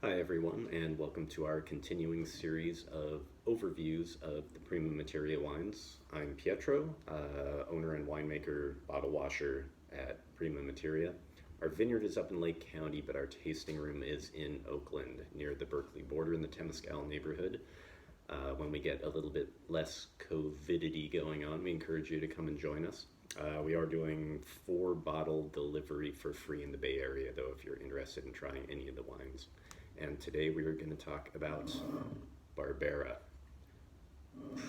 Hi, everyone, and welcome to our continuing series of overviews of the Prima Materia wines. I'm Pietro, owner and winemaker, bottle washer at Prima Materia. Our vineyard is up in Lake County, but our tasting room is in Oakland, near the Berkeley border in the Temescal neighborhood. When we get a little bit less COVIDity going on, we encourage you to come and join us. We are doing 4-bottle delivery for free in the Bay Area, though, if you're interested in trying any of the wines. And today we are going to talk about Barbera.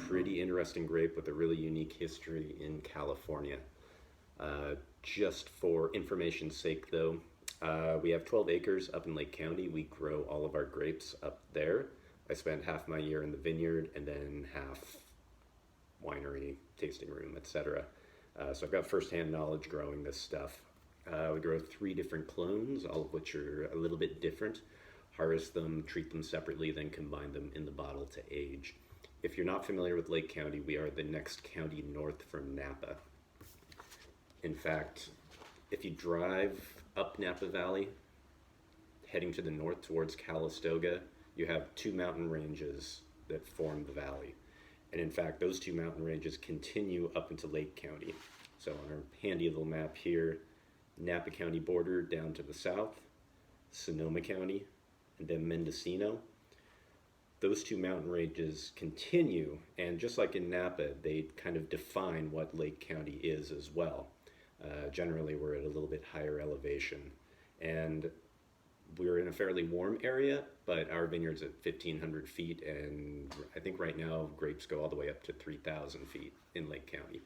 Pretty interesting grape with a really unique history in California. Just for information's sake, though, we have 12 acres up in Lake County. We grow all of our grapes up there. I spent half my year in the vineyard and then half winery, tasting room, etc. So I've got firsthand knowledge growing this stuff. We grow 3 different clones, all of which are a little bit different. Harvest them, treat them separately, then combine them in the bottle to age. If you're not familiar with Lake County, we are the next county north from Napa. In fact, if you drive up Napa Valley, heading to the north towards Calistoga, you have 2 mountain ranges that form the valley. And in fact, those 2 mountain ranges continue up into Lake County. So on our handy little map here, Napa County border down to the south, Sonoma County, and then Mendocino. Those 2 mountain ranges continue, and just like in Napa, they kind of define what Lake County is as well. Generally, we're at a little bit higher elevation, and we're in a fairly warm area, but our vineyard's at 1,500 feet, and I think right now grapes go all the way up to 3,000 feet in Lake County,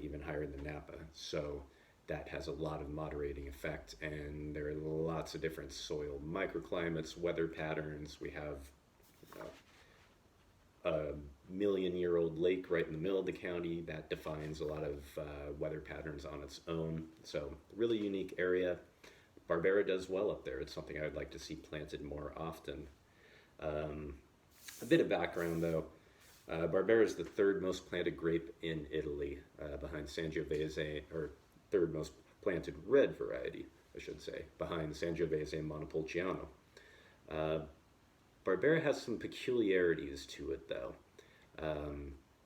even higher than Napa. So that has a lot of moderating effect, and there are lots of different soil microclimates, weather patterns. We have a million-year-old lake right in the middle of the county that defines a lot of weather patterns on its own. So really unique area. Barbera does well up there. It's something I would like to see planted more often. A bit of background though. Barbera is the 3rd most planted grape in Italy, behind Sangiovese, or 3rd most planted red variety, I should say, behind Sangiovese and Montepulciano. Barbera has some peculiarities to it though.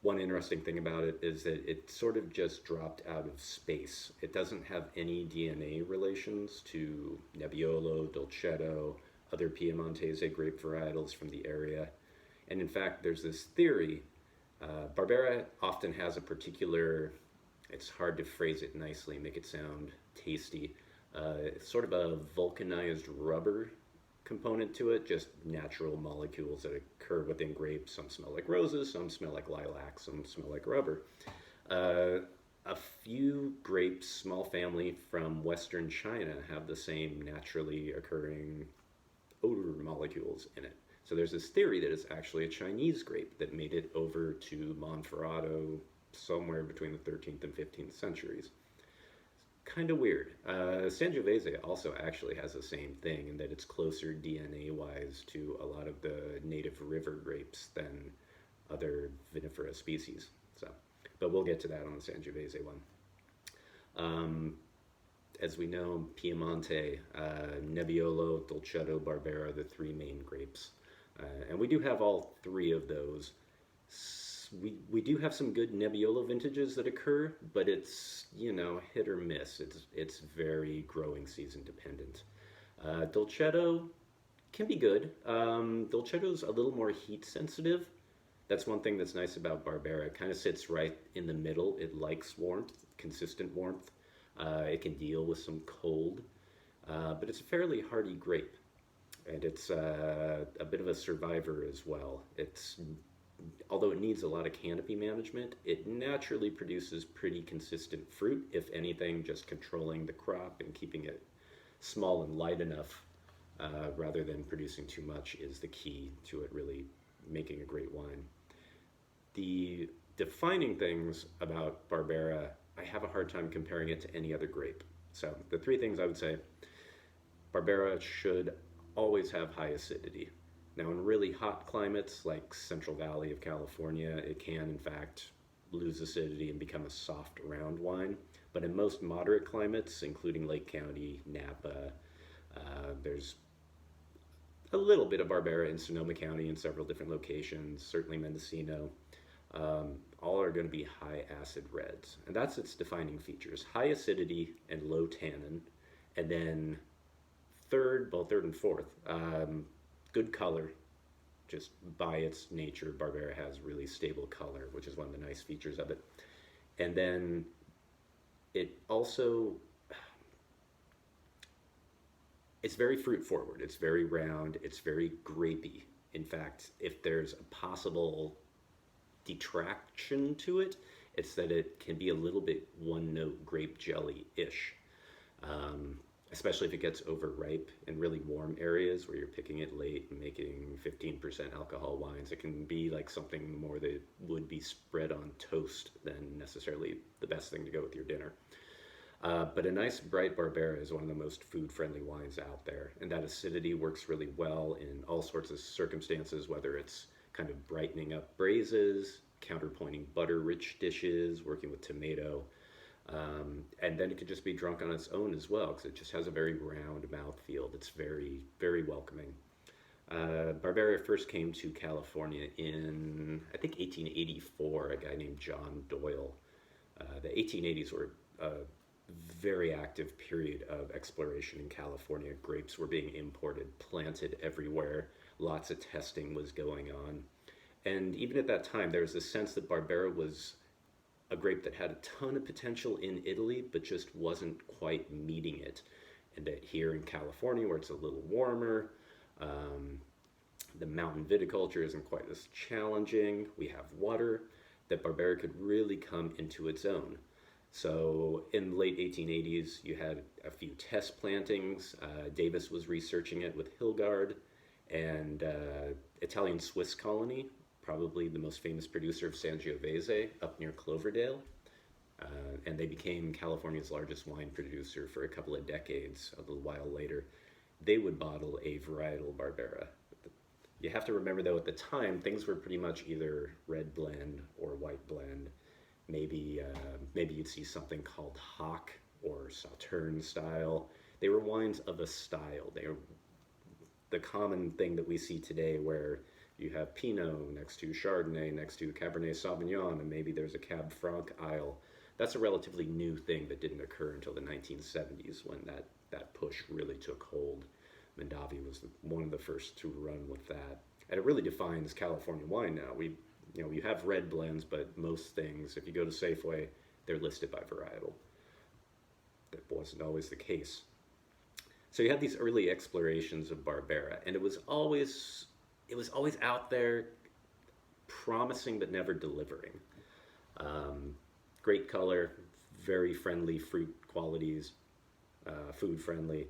One interesting thing about it is that it sort of just dropped out of space. It doesn't have any DNA relations to Nebbiolo, Dolcetto, other Piemontese grape varietals from the area. And in fact, there's this theory, Barbera often has a particular, it's hard to phrase it nicely, make it sound tasty, it's sort of a vulcanized rubber component to it, just natural molecules that occur within grapes. Some smell like roses, some smell like lilac, some smell like rubber. A few grapes, small family from Western China, have the same naturally occurring odor molecules in it. So there's this theory that it's actually a Chinese grape that made it over to Monferrato somewhere between the 13th and 15th centuries. Kind of weird. Sangiovese also actually has the same thing in that it's closer DNA-wise to a lot of the native river grapes than other vinifera species. So, but we'll get to that on the Sangiovese one. As we know, Piemonte, Nebbiolo, Dolcetto, Barbera are the 3 main grapes. And we do have all 3 of those. We do have some good Nebbiolo vintages that occur, but it's, hit or miss. It's very growing season dependent. Dolcetto can be good. Dolcetto's a little more heat sensitive. That's one thing that's nice about Barbera. It kind of sits right in the middle. It likes warmth, consistent warmth. It can deal with some cold, but it's a fairly hardy grape, and it's a bit of a survivor as well. Although it needs a lot of canopy management, it naturally produces pretty consistent fruit. If anything, just controlling the crop and keeping it small and light enough rather than producing too much is the key to it really making a great wine. The defining things about Barbera, I have a hard time comparing it to any other grape. So the 3 things I would say: Barbera should always have high acidity. Now, in really hot climates like Central Valley of California, it can, in fact, lose acidity and become a soft, round wine. But in most moderate climates, including Lake County, Napa, there's a little bit of Barbera in Sonoma County in several different locations, certainly Mendocino. All are going to be high acid reds, and that's its defining features: high acidity and low tannin. And then third and fourth, good color. Just by its nature, Barbera has really stable color, which is one of the nice features of it. And then it also, it's very fruit forward. It's very round. It's very grapey. In fact, if there's a possible detraction to it, it's that it can be a little bit one note grape jelly ish. Especially if it gets overripe in really warm areas where you're picking it late and making 15% alcohol wines. It can be like something more that would be spread on toast than necessarily the best thing to go with your dinner. But a nice bright Barbera is one of the most food-friendly wines out there, and that acidity works really well in all sorts of circumstances, whether it's kind of brightening up braises, counterpointing butter-rich dishes, working with tomato. And then it could just be drunk on its own as well, because it just has a very round mouthfeel that's very, very welcoming. Barbera first came to California in, I think, 1884, a guy named John Doyle. The 1880s were a very active period of exploration in California. Grapes were being imported, planted everywhere. Lots of testing was going on. And even at that time, there was a sense that Barbera was a grape that had a ton of potential in Italy, but just wasn't quite meeting it. And that here in California, where it's a little warmer, the mountain viticulture isn't quite as challenging. We have water, that Barbera could really come into its own. So in the late 1880s, you had a few test plantings. Davis was researching it with Hilgard, and Italian-Swiss colony, probably the most famous producer of Sangiovese up near Cloverdale. And they became California's largest wine producer for a couple of decades. A little while later, they would bottle a varietal Barbera. You have to remember, though, at the time, things were pretty much either red blend or white blend. Maybe you'd see something called Hock or Sauterne style. They were wines of a style. They are the common thing that we see today, where you have Pinot next to Chardonnay, next to Cabernet Sauvignon, and maybe there's a Cab Franc aisle. That's a relatively new thing that didn't occur until the 1970s, when that push really took hold. Mondavi was one of the first to run with that. And it really defines California wine now. You have red blends, but most things, if you go to Safeway, they're listed by varietal. That wasn't always the case. So you had these early explorations of Barbera, and it was always out there, promising but never delivering. Great color, very friendly fruit qualities, food friendly.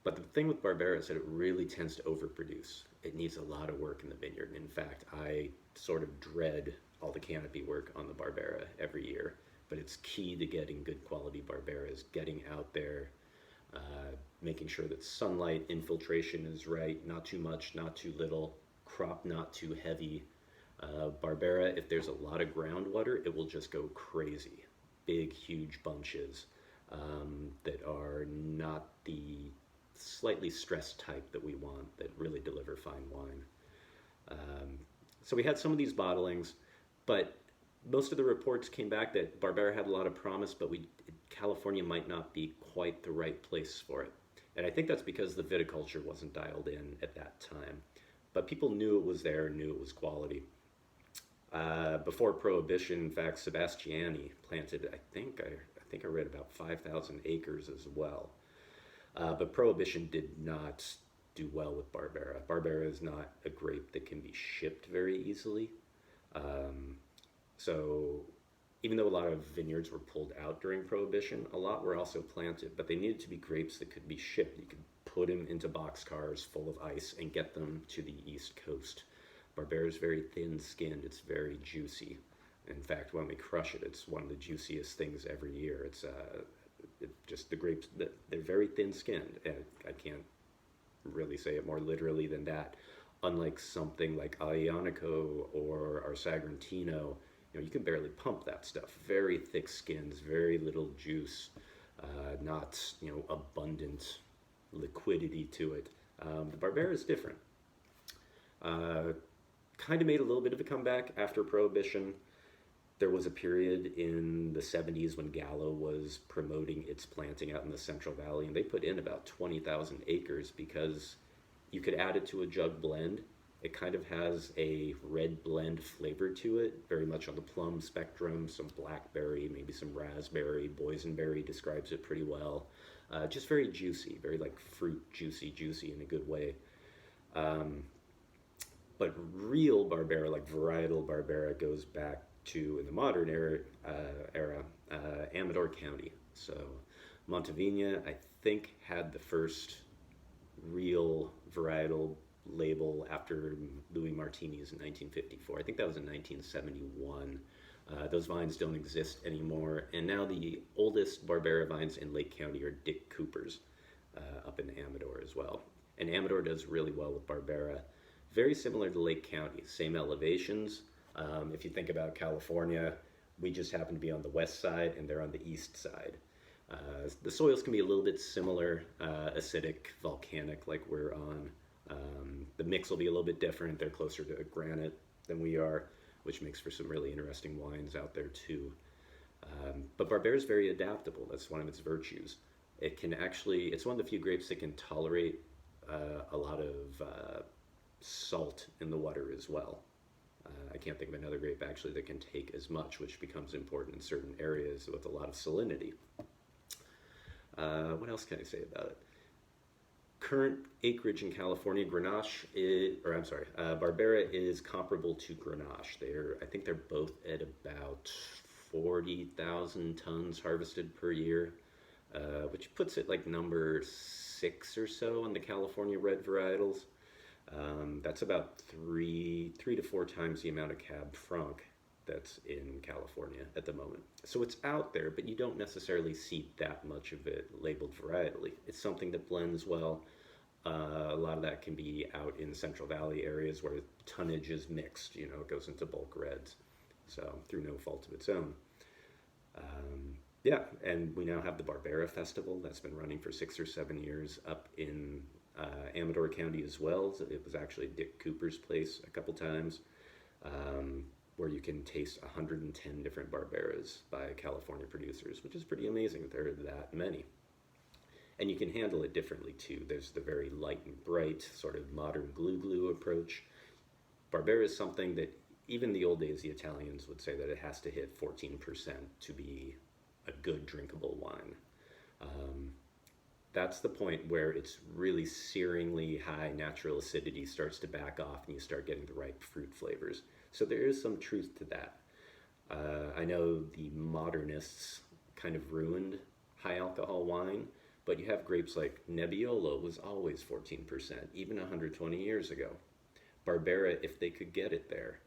But the thing with Barbera is that it really tends to overproduce. It needs a lot of work in the vineyard. And in fact, I sort of dread all the canopy work on the Barbera every year. But it's key to getting good quality Barberas, getting out there, making sure that sunlight infiltration is right, not too much, not too little, crop not too heavy. Barbera, if there's a lot of groundwater, it will just go crazy. Big, huge bunches that are not the slightly stressed type that we want, that really deliver fine wine. So we had some of these bottlings, but most of the reports came back that Barbera had a lot of promise, but California might not be quite the right place for it. And I think that's because the viticulture wasn't dialed in at that time. But people knew it was there, knew it was quality. Before Prohibition, in fact, Sebastiani planted, I think I read about 5,000 acres as well. But Prohibition did not do well with Barbera. Barbera is not a grape that can be shipped very easily. So even though a lot of vineyards were pulled out during Prohibition, a lot were also planted, but they needed to be grapes that could be shipped. You could put them into boxcars full of ice and get them to the East Coast. Barbera is very thin-skinned. It's very juicy. In fact, when we crush it, it's one of the juiciest things every year. It's just the grapes, they're very thin-skinned, and I can't really say it more literally than that. Unlike something like Aglianico or our Sagrantino, you can barely pump that stuff. Very thick skins, very little juice, not abundant liquidity to it. The Barbera is different. Uh, kind of made a little bit of a comeback after Prohibition. There was a period in the 70s when Gallo was promoting its planting out in the Central Valley, and they put in about 20,000 acres because you could add it to a jug blend. It kind of has a red blend flavor to it, very much on the plum spectrum, some blackberry, maybe some raspberry. Boysenberry describes it pretty well. Just very juicy, very like fruit juicy in a good way. Um, but real Barbera, like varietal Barbera, goes back to, in the modern era Amador County. So Montevina, I think, had the first real varietal label after Louis Martini's in 1954. I think that was in 1971. Those vines don't exist anymore, and now the oldest Barbera vines in Lake County are Dick Cooper's up in Amador as well. And Amador does really well with Barbera. Very similar to Lake County, same elevations. If you think about California, we just happen to be on the west side and they're on the east side. The soils can be a little bit similar, acidic, volcanic, like we're on. The mix will be a little bit different. They're closer to granite than we are, which makes for some really interesting wines out there too. But Barbera is very adaptable. That's one of its virtues. It can actually, it's one of the few grapes that can tolerate a lot of salt in the water as well. I can't think of another grape actually that can take as much, which becomes important in certain areas with a lot of salinity. What else can I say about it? Current acreage in California, Grenache is, or I'm sorry, Barbera is comparable to Grenache. I think they're both at about 40,000 tons harvested per year, which puts it like number 6 or so on the California red varietals. That's about three to four times the amount of Cab Franc that's in California at the moment. So it's out there, but you don't necessarily see that much of it labeled varietally. It's something that blends well. A lot of that can be out in Central Valley areas where tonnage is mixed, you know, it goes into bulk reds, so through no fault of its own. Yeah, and we now have the Barbera Festival that's been running for 6 or 7 years up in Amador County as well. So it was actually Dick Cooper's place a couple times, where you can taste 110 different Barberas by California producers, which is pretty amazing that there are that many. And you can handle it differently too. There's the very light and bright, sort of modern glue approach. Barbera is something that even the old days, the Italians would say that it has to hit 14% to be a good drinkable wine. That's the point where it's really searingly high natural acidity starts to back off and you start getting the ripe fruit flavors. So there is some truth to that. I know the modernists kind of ruined high alcohol wine, but you have grapes like Nebbiolo was always 14%, even 120 years ago. Barbera, if they could get it there,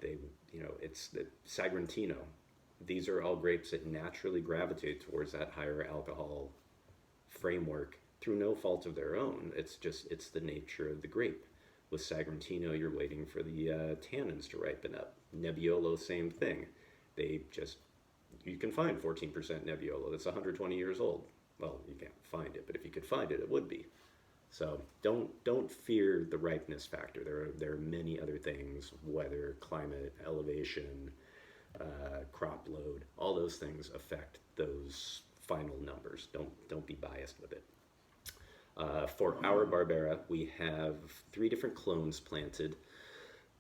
it's the Sagrantino. These are all grapes that naturally gravitate towards that higher alcohol framework through no fault of their own. It's the nature of the grape. With Sagrantino, you're waiting for the tannins to ripen up. Nebbiolo, same thing. You can find 14% Nebbiolo that's 120 years old. Well, you can't find it, but if you could find it, it would be. So don't fear the ripeness factor. There are many other things: weather, climate, elevation, crop load. All those things affect those final numbers. Don't be biased with it. For our Barbera, we have 3 different clones planted.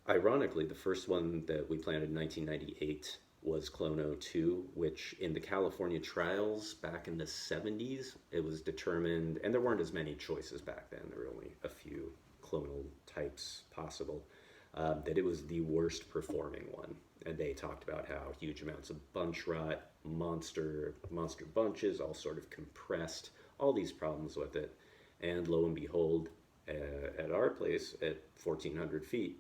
Ironically, the first one that we planted in 1998 was Clone 02, which in the California trials back in the 70s, it was determined, and there weren't as many choices back then, there were only a few clonal types possible, that it was the worst performing one. And they talked about how huge amounts of bunch rot, monster bunches, all sort of compressed, all these problems with it. And lo and behold, at our place at 1,400 feet,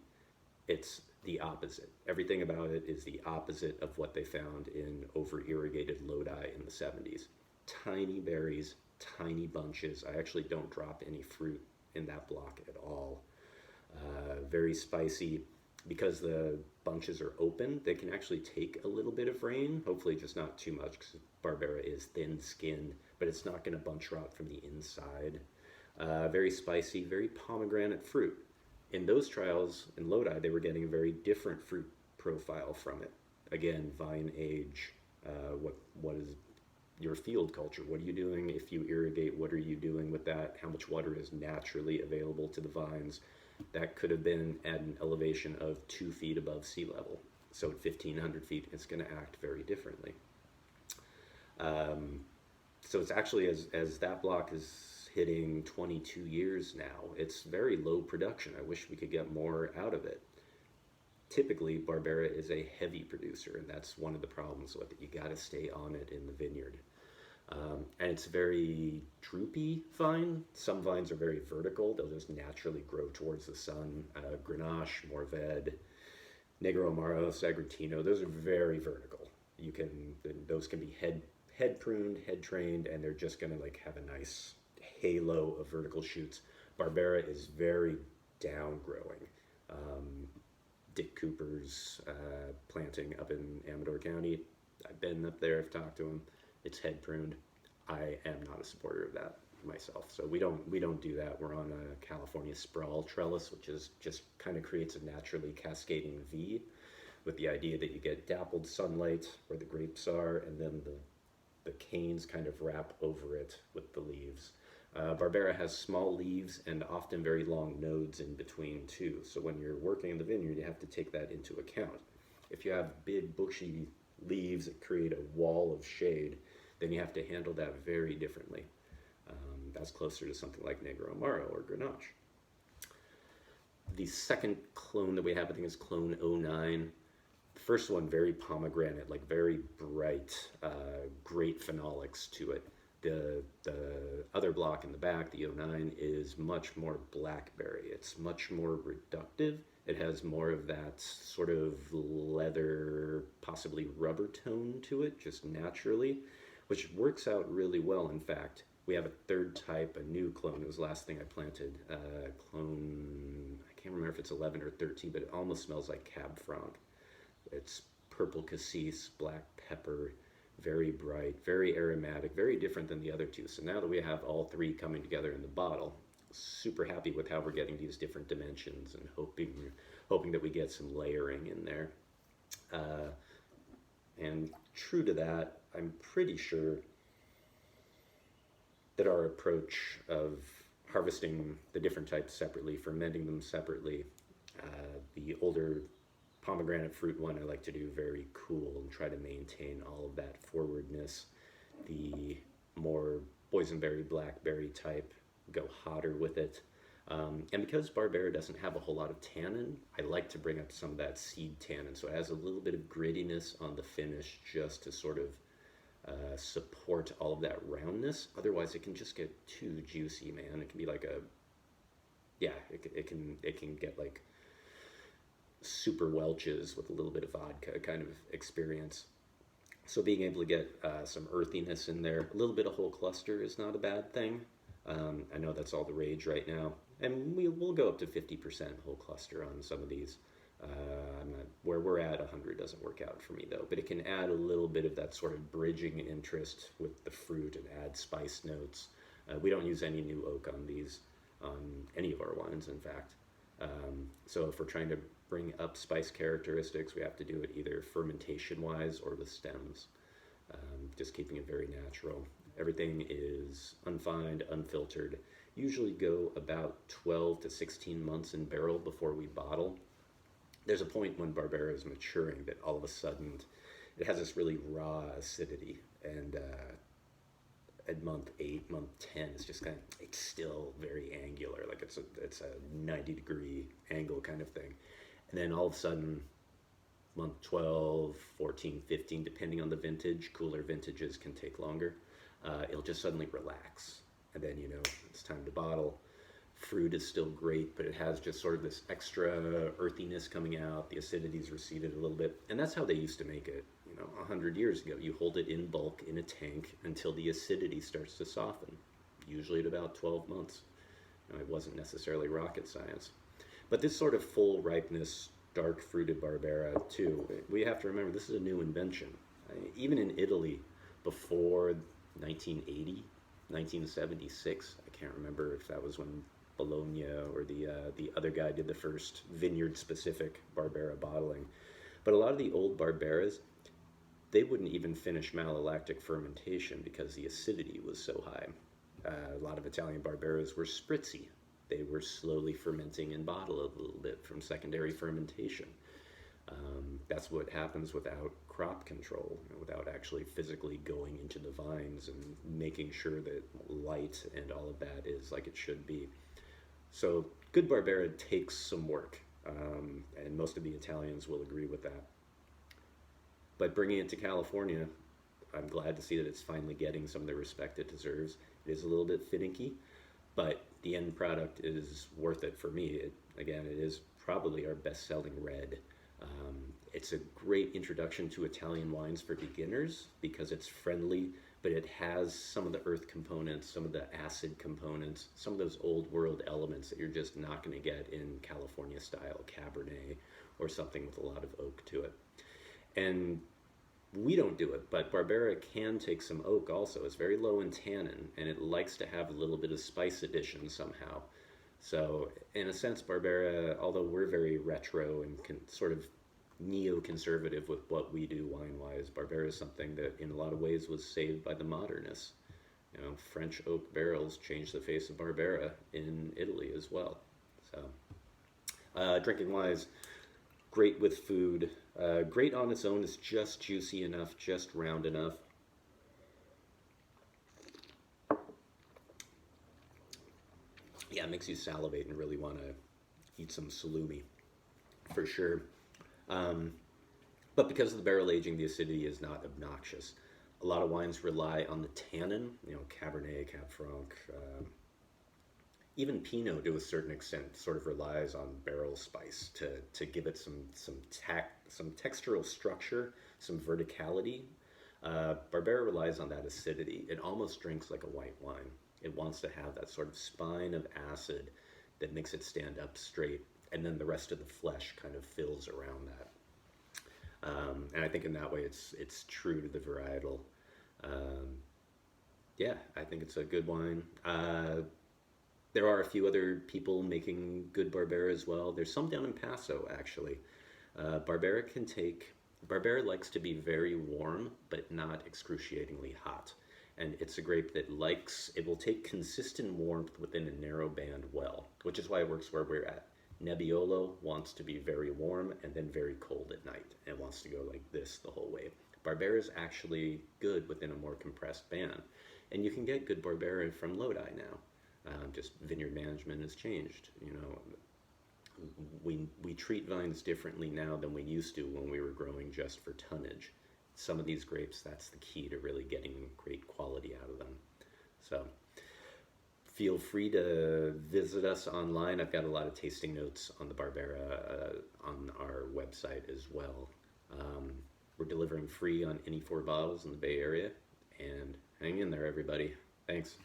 it's the opposite. Everything about it is the opposite of what they found in over-irrigated Lodi in the 70s. Tiny berries, tiny bunches. I actually don't drop any fruit in that block at all. Very spicy. Because the bunches are open, they can actually take a little bit of rain, hopefully just not too much, because Barbera is thin-skinned, but it's not going to bunch rot from the inside. Very spicy, very pomegranate fruit. In those trials in Lodi, they were getting a very different fruit profile from it. Again, vine age, what is your field culture? What are you doing if you irrigate? What are you doing with that? How much water is naturally available to the vines? That could have been at an elevation of 2 feet above sea level. So at 1,500 feet, it's going to act very differently. So it's actually, as that block is hitting 22 years now, it's very low production. I wish we could get more out of it. Typically, Barbera is a heavy producer, and that's one of the problems with it. You got to stay on it in the vineyard. And it's very droopy vine. Some vines are very vertical. They'll just naturally grow towards the sun. Grenache, Mourvèdre, Negro Amaro, Sagrantino, those are very vertical. Those can be head pruned, head trained, and they're just gonna like have a nice halo of vertical shoots. Barbera is very down growing. Dick Cooper's planting up in Amador County. I've been up there, I've talked to him. It's head pruned. I am not a supporter of that myself. So we don't do that. We're on a California sprawl trellis, which is just kind of creates a naturally cascading V with the idea that you get dappled sunlight where the grapes are, and then the canes kind of wrap over it with the leaves. Barbera has small leaves and often very long nodes in between too. So when you're working in the vineyard, you have to take that into account. If you have big bushy leaves that create a wall of shade, then you have to handle that very differently. That's closer to something like Negro Amaro or Grenache. The second clone that we have, I think, is clone 09. The first one, very pomegranate, like very bright, great phenolics to it. The other block in the back, the 09, is much more blackberry. It's much more reductive. It has more of that sort of leather, possibly rubber tone to it, just naturally, which works out really well, in fact. We have a third type, a new clone. It was the last thing I planted. Clone, I can't remember if it's 11 or 13, but it almost smells like Cab Franc. It's purple cassis, black pepper, very bright, very aromatic, very different than the other two. So now that we have all three coming together in the bottle, super happy with how we're getting these different dimensions and hoping that we get some layering in there. And true to that, I'm pretty sure that our approach of harvesting the different types separately, fermenting them separately, the older pomegranate fruit one I like to do very cool and try to maintain all of that forwardness. The more boysenberry, blackberry type, go hotter with it. And because Barbera doesn't have a whole lot of tannin, I like to bring up some of that seed tannin. So it has a little bit of grittiness on the finish just to sort of support all of that roundness. Otherwise, it can just get too juicy, man. It can be like it can get like super Welch's with a little bit of vodka kind of experience. So being able to get some earthiness in there, a little bit of whole cluster is not a bad thing. I know that's all the rage right now, and we'll go up to 50% whole cluster on some of these. Where we're at, 100 doesn't work out for me though, but it can add a little bit of that sort of bridging interest with the fruit and add spice notes. We don't use any new oak on these, on any of our wines, in fact. So if we're trying to bring up spice characteristics, we have to do it either fermentation-wise or with stems, just keeping it very natural. Everything is unfined, unfiltered. Usually go about 12 to 16 months in barrel before we bottle. There's a point when Barbera is maturing that all of a sudden it has this really raw acidity, and at month 8, month 10, it's just it's still very angular, like it's a 90-degree angle kind of thing. And then all of a sudden, month 12, 14, 15, depending on the vintage, cooler vintages can take longer, it'll just suddenly relax. And then, it's time to bottle. Fruit is still great, but it has just sort of this extra earthiness coming out. The acidity's receded a little bit. And that's how they used to make it, 100 years ago. You hold it in bulk in a tank until the acidity starts to soften, usually at about 12 months. It wasn't necessarily rocket science. But this sort of full ripeness, dark fruited Barbera too, we have to remember this is a new invention. Even in Italy, before 1980, 1976, I can't remember if that was when Bologna, or the other guy did the first vineyard-specific Barbera bottling. But a lot of the old Barberas, they wouldn't even finish malolactic fermentation because the acidity was so high. A lot of Italian Barberas were spritzy. They were slowly fermenting in bottle a little bit from secondary fermentation. That's what happens without crop control, without actually physically going into the vines and making sure that light and all of that is like it should be. So good Barbera takes some work, and most of the Italians will agree with that. But bringing it to California, I'm glad to see that it's finally getting some of the respect it deserves. It is a little bit finicky, but the end product is worth it for me. Again, it is probably our best-selling red. It's a great introduction to Italian wines for beginners because it's friendly, but it has some of the earth components, some of the acid components, some of those old world elements that you're just not going to get in California style Cabernet or something with a lot of oak to it. And we don't do it, but Barbera can take some oak also. It's very low in tannin, and it likes to have a little bit of spice addition somehow. So in a sense, Barbera, although we're very retro and sort of neoconservative with what we do wine-wise, Barbera is something that in a lot of ways was saved by the modernists. French oak barrels changed the face of Barbera in Italy as well. So drinking-wise, great with food. Great on its own. It's just juicy enough, just round enough. Yeah, it makes you salivate and really want to eat some salumi, for sure. But because of the barrel aging, the acidity is not obnoxious. A lot of wines rely on the tannin, Cabernet, Cab Franc, even Pinot to a certain extent sort of relies on barrel spice to give it some textural structure, some verticality. Barbera relies on that acidity. It almost drinks like a white wine. It wants to have that sort of spine of acid that makes it stand up straight, and then the rest of the flesh kind of fills around that. And I think in that way it's true to the varietal. Yeah, I think it's a good wine. There are a few other people making good Barbera as well. There's some down in Paso, actually. Barbera likes to be very warm, but not excruciatingly hot. And it's a grape that it will take consistent warmth within a narrow band well, which is why it works where we're at. Nebbiolo wants to be very warm and then very cold at night, and wants to go like this the whole way. Barbera is actually good within a more compressed band. And you can get good Barbera from Lodi now. Just vineyard management has changed. We treat vines differently now than we used to when we were growing just for tonnage. Some of these grapes, that's the key to really getting great quality out of them. So feel free to visit us online. I've got a lot of tasting notes on the Barbera on our website as well. We're delivering free on any 4 bottles in the Bay Area. And hang in there, everybody. Thanks.